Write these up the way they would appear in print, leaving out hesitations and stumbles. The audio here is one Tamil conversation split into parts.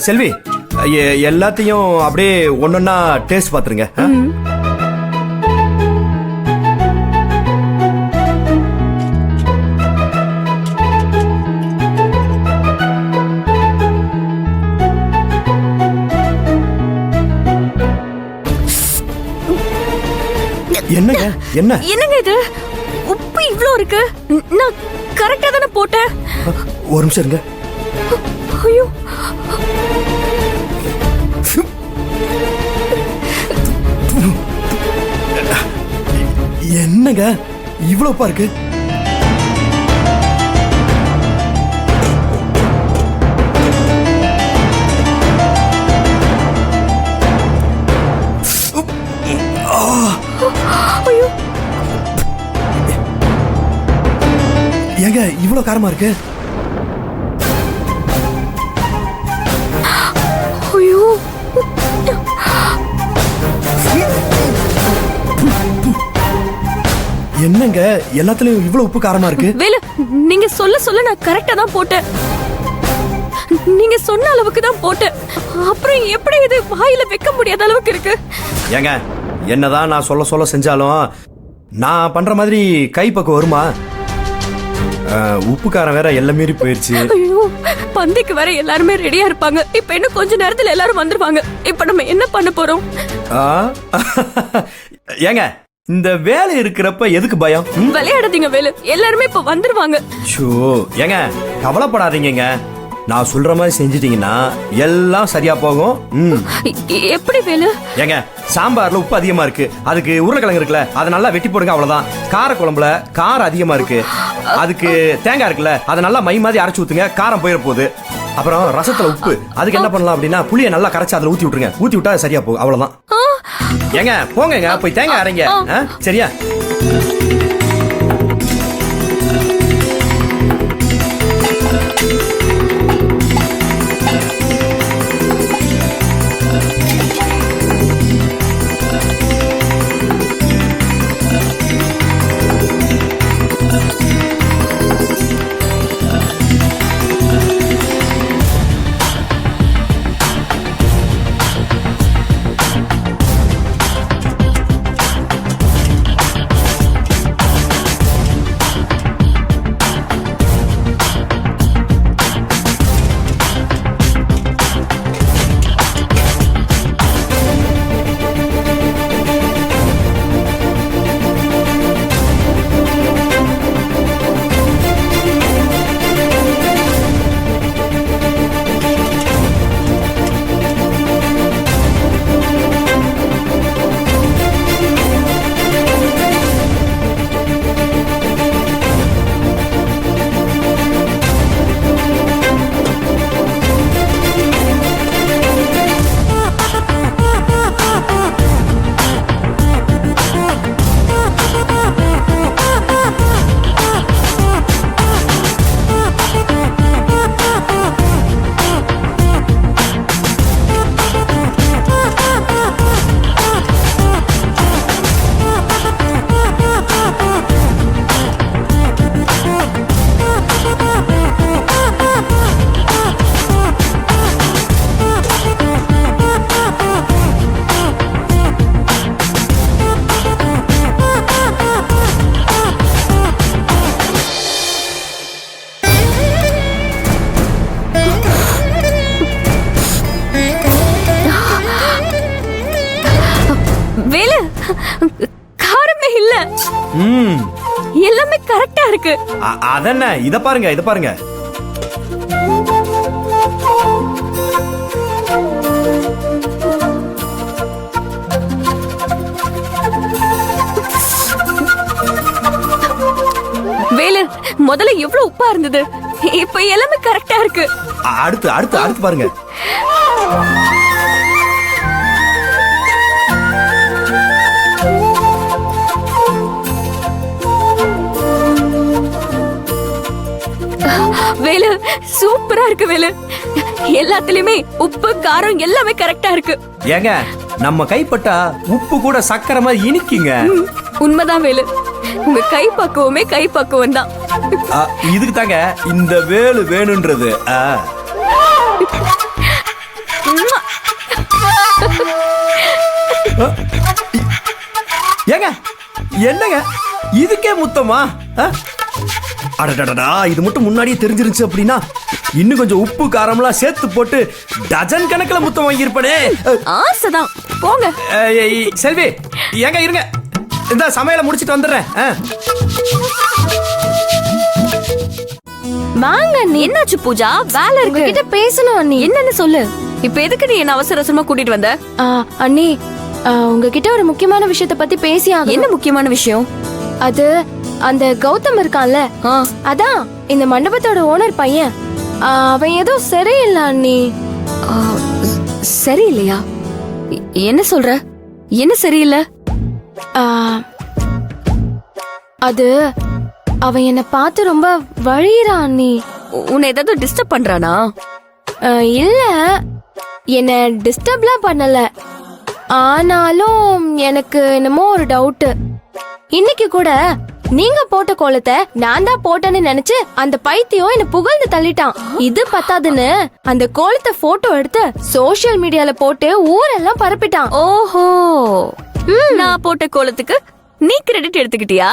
செல்வி, எல்லாத்தையும் அப்படியே ஒன்னொன்னா டேஸ்ட் பாத்துருங்க. என்னங்க என்னங்க இது? உப்பு இவ்ளோ இருக்கு. நான் கரெக்டா தானே போட்டேன். ஒரு நிமிஷம் இருங்க. ஐயோ, என்னங்க இவ்வளவு உப்பா இருக்கு? ஐயோ, ஏங்க இவ்வளவு காரமா இருக்கு? ஐயோ, என்னங்க எல்லாத்துலயும் இவ்வளவு உப்பு காரமா இருக்கு? வேலு, நீங்க சொல்ல நான் கரெக்டா தான் போட்டேன். நீங்க சொன்ன அளவுக்கு தான் போட்டேன். அப்புறம் எப்படி இது வாயில வைக்க முடியாத அளவுக்கு இருக்கு? ஏங்க என்னதான் நான் சொல்ல செஞ்சாலும் நான் பண்ற மாதிரி கைப்பக்கம் வருமா? உப்பு காரம் வேற எல்லாம் மீறி போயிருச்சு. ஐயோ, பந்திக்கு வேற எல்லாருமே ரெடியா இருப்பாங்க. இப்ப இன்னும் கொஞ்ச நேரத்துல எல்லாரும் வந்துருவாங்க. இப்ப நம்ம என்ன பண்ண போறோம்? ஏங்க இந்த வேலை இருக்கிறப்ப எதுக்கு பயம்? விளையாடாதீங்க வேலு, எல்லாருமே இப்ப வந்துருவாங்க. ஏங்க கவலைப்படாதீங்க. நான் சொல்ற மாதிரி செஞ்சிட்டீங்கன்னா எல்லாம் சரியா போகும். எப்படி வேலு? ஏங்க சாம்பார்ல உப்பு அதிகமா இருக்கு, அதுக்கு உருளைக்கிழங்கு இருக்குல்ல, அதை நல்லா வெட்டி போடுங்க, அவ்வளவுதான். கார குழம்புல காரம் அதிகமா இருக்கு, அதுக்கு தேங்காய் இருக்குல்ல, அதை நல்லா மை மாதிரி அரைச்சு ஊத்துங்க, காரம் போயிட போகுது. அப்புறம் ரசத்துல உப்பு, அதுக்கு என்ன பண்ணலாம் அப்படின்னா புளியை நல்லா கரைச்சு அதுல ஊத்தி விட்டுருங்க, ஊத்தி விட்டா சரியா போகும், அவ்வளவுதான். ஏங்க போங்க, போய் தேங்காய் அரைங்க. சரியா? வேலு, காரமே இல்ல, எல்லாமே கரெக்டா இருக்கு. அதென்ன, இத பாருங்க. வேலு, முதல்ல எவ்வளவு உப்பா இருந்தது, இப்ப எல்லாமே கரெக்டா இருக்கு. அடுத்து பாருங்க. வேலு, சூப்பரா இருக்கு வேலு. எல்லாத்துலயுமே உப்பு காரம் எல்லாமே கரெக்டா இருக்கு. ஏங்க நம்ம கைப்பட்டா உப்பு கூட சக்கரை மாதிரி இனிக்குங்க. உண்மைதான் வேலு, உங்க கை பக்குவம் தான். இதுக்கு தாங்க இந்த வேலு வேணும்ன்றது. என்னங்க இதுக்கே முத்தமா? அடடடடா, இது மட்டும் முன்னாடியே தெரிஞ்சிருச்சு அப்படின்னா இன்னும் கொஞ்சம் உப்பு காரம்லாம் சேர்த்து போட்டு டஜன் கணக்கில் முத்தம் வாங்கியிருப்பனே. ஆசைதான் போங்க. செல்வி எங்க இருங்க, இந்த சமையலை முடிச்சிட்டு வந்துடுறேன். வாங்க அண்ணி. என்னாச்சு பூஜா? வேலை இருக்கு. உங்ககிட்ட பேசணும் அண்ணி. என்னன்னு சொல்லு. இப்ப எதுக்கு நீ என்ன அவசர அவசரமா கூட்டிட்டு வந்த? அண்ணி, உங்ககிட்ட ஒரு முக்கியமான விஷயத்த பத்தி பேசி ஆகணும். என்ன முக்கியமான விஷயம்? அது அந்த கௌதம் இருக்கான்ல, அதான் இந்த மண்டபத்தோட ஓனர் பையன். அவன் ஏதோ சரியில்லை அண்ணி. சரியில்லையா? என்ன சொல்ற? என்ன சரியில்லை? அது அவன் என்ன பார்த்து ரொம்ப வழியிறான் அண்ணி. உன்னை ஏதாவது டிஸ்டர்ப் பண்றானா? இல்ல, என்ன டிஸ்டர்ப்லாம் பண்ணல. ஆனாலும் எனக்கு என்னமோ ஒரு டவுட். இன்னைக்கு கூட நீங்க போட்ட கோலத்தை நான் தான் போட்டேன்னு நினைச்சு அந்த பைத்தியம் என்ன புகழ்ந்து தள்ளிட்டான். இது பத்தாதுன்னு அந்த கோலத்தை போட்டோ எடுத்து சோஷியல் மீடியால போட்டு ஊரெல்லாம் பரப்பிட்டான். ஓஹோ, நான் போட்ட கோலத்துக்கு நீ கிரெடிட் எடுத்துக்கிட்டியா?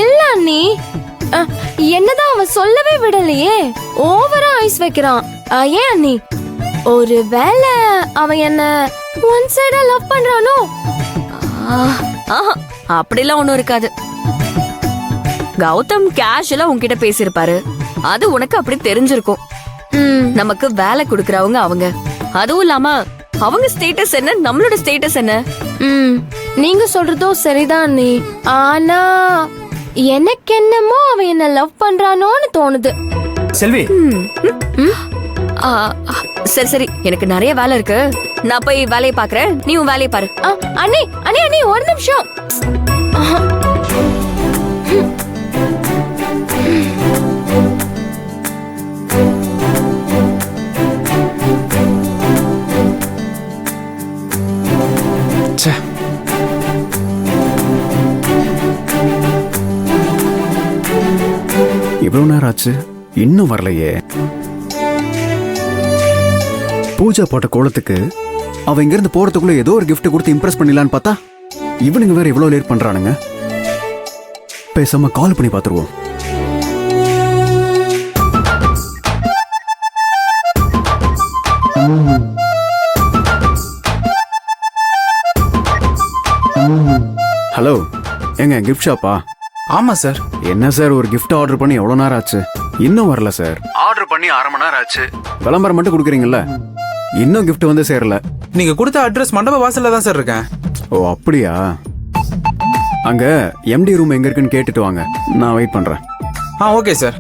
இல்ல அண்ணி, என்னதான் அவன் சொல்லவே விடலையே. ஓவரா ஐஸ் வைக்கிறான். ஏன் அண்ணி, ஒரு வேளை அவன் என்ன ஒன் சைடா லவ் பண்றானோ? அப்படிலாம் ஒண்ணும் இருக்காது. கௌதம் கேஷுவலா உன்கிட்ட பேசியிருப்பாரு, அது உனக்கு அப்படி தெரிஞ்சிருக்கும். நமக்கு வேலை கொடுக்கறவங்க அவங்க. அதுவும் இல்லாம அவங்க ஸ்டேட்டஸ் என்ன, நம்மளோட ஸ்டேட்டஸ் என்ன? நீங்க சொல்றதோ சரிதான் அண்ணி. ஆனா எனக்கு என்னமோ அவன் என்ன லவ் பண்றானோன்னு தோணுது. செல்வி, சரி சரி, எனக்கு நிறைய வேலை இருக்கு. நான் போய் வேலையை பாக்குறேன், நீ உன் வேலையை பாரு. அண்ணி அண்ணி அண்ணி, ஒரு நிமிஷம். இவ்வளவு நேரம் ஆச்சு, இன்னும் வரலையே. பூஜா போட்ட கோலத்துக்கு அவ இங்க இருந்து போறதுக்குள்ள ஏதோ ஒரு கிஃப்ட் கொடுத்து இம்ப்ரெஸ் பண்ணிடலான்னு பார்த்தா இவனுங்க வேற இவ்வளவு லேட் பண்றானுங்க. பேசாம கால் பண்ணி பாத்துருவோம். ஹலோ, எங்க கிஃப்ட் ஷாப்பா? ஆமா சார். என்ன சார், ஒரு gift ஆர்டர் பண்ணி எவ்வளவு நேரம் ஆச்சு, இன்னும் வரல சார். ஆர்டர் பண்ணி 1/2 மணி நேரம் ஆச்சு. விளம்பரம் மட்டும் கொடுக்குறீங்கல்ல, இன்னும் gift வந்து சேரல. நீங்க கொடுத்த அட்ரஸ் மண்டப வாசல்ல தான் சார் இருக்கேன். ஓ அப்படியா? அங்க எம்டி ரூம் எங்க இருக்குன்னு கேட்டுட்டு வாங்க, நான் வெயிட் பண்றேன். Okay sir.